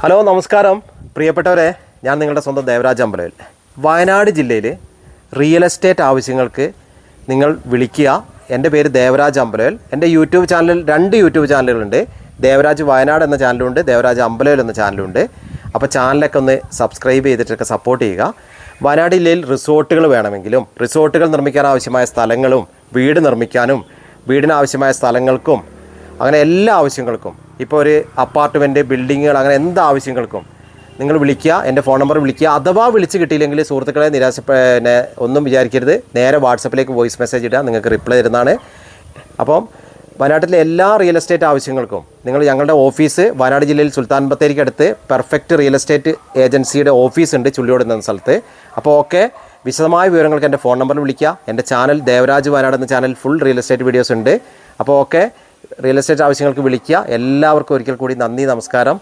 Hello നമസ്കാരം പ്രിയപ്പെട്ടവരെ, ഞാൻ നിങ്ങളുടെ സ്വന്തം ദേവരാജ് അമ്പലവൽ. വയനാട് ജില്ലയിൽ റിയൽ എസ്റ്റേറ്റ് ആവശ്യങ്ങൾക്ക് നിങ്ങൾ വിളിക്കുക. എൻ്റെ പേര് ദേവരാജ് അമ്പലവൽ. എൻ്റെ യൂട്യൂബ് ചാനലിൽ 2 യൂട്യൂബ് ചാനലുകളുണ്ട്. ദേവരാജ് വയനാട് എന്ന ചാനലുണ്ട്, ദേവരാജ് അമ്പലവൽ എന്ന ചാനലുണ്ട്. അപ്പോൾ ചാനലൊക്കെ ഒന്ന് സബ്സ്ക്രൈബ് ചെയ്തിട്ടൊക്കെ സപ്പോർട്ട് ചെയ്യുക. വയനാട് ജില്ലയിൽ റിസോർട്ടുകൾ വേണമെങ്കിലും റിസോർട്ടുകൾ നിർമ്മിക്കാൻ ആവശ്യമായ സ്ഥലങ്ങളും വീട് നിർമ്മിക്കാനും വീടിനാവശ്യമായ സ്ഥലങ്ങൾക്കും അങ്ങനെ എല്ലാ ആവശ്യങ്ങൾക്കും, ഇപ്പോൾ ഒരു അപ്പാർട്ട്മെൻറ്റ്, ബിൽഡിങ്ങുകൾ, അങ്ങനെ എന്ത് ആവശ്യങ്ങൾക്കും നിങ്ങൾ വിളിക്കുക. എൻ്റെ ഫോൺ നമ്പർ വിളിക്കുക. അഥവാ വിളിച്ച് കിട്ടിയില്ലെങ്കിൽ സുഹൃത്തുക്കളെ ഒന്നും വിചാരിക്കരുത്. നേരെ വാട്സപ്പിലേക്ക് വോയിസ് മെസ്സേജ് ഇടുക, നിങ്ങൾക്ക് റിപ്ലൈ തരുന്നതാണ്. അപ്പം വയനാട്ടിലെ എല്ലാ റിയൽ എസ്റ്റേറ്റ് ആവശ്യങ്ങൾക്കും നിങ്ങൾ ഞങ്ങളുടെ ഓഫീസ് വയനാട് ജില്ലയിൽ സുൽത്താൻ ബത്തേരിക്ക് അടുത്ത് പെർഫെക്റ്റ് റിയൽ എസ്റ്റേറ്റ് ഏജൻസിയുടെ ഓഫീസ് ഉണ്ട്, ചുള്ളിയോട് എന്ന സ്ഥലത്ത്. അപ്പോൾ ഓക്കെ, വിശദമായ വിവരങ്ങൾക്ക് എൻ്റെ ഫോൺ നമ്പറിൽ വിളിക്കുക. എൻ്റെ ചാനൽ ദേവരാജ് വയനാട് എന്ന channel full real estate videos ഉണ്ട്. അപ്പോൾ ഓക്കെ, റിയൽ എസ്റ്റേറ്റ് ആവശ്യങ്ങൾക്ക് വിളിക്കുക. എല്ലാവർക്കും ഒരിക്കൽ കൂടി നന്ദി, നമസ്കാരം.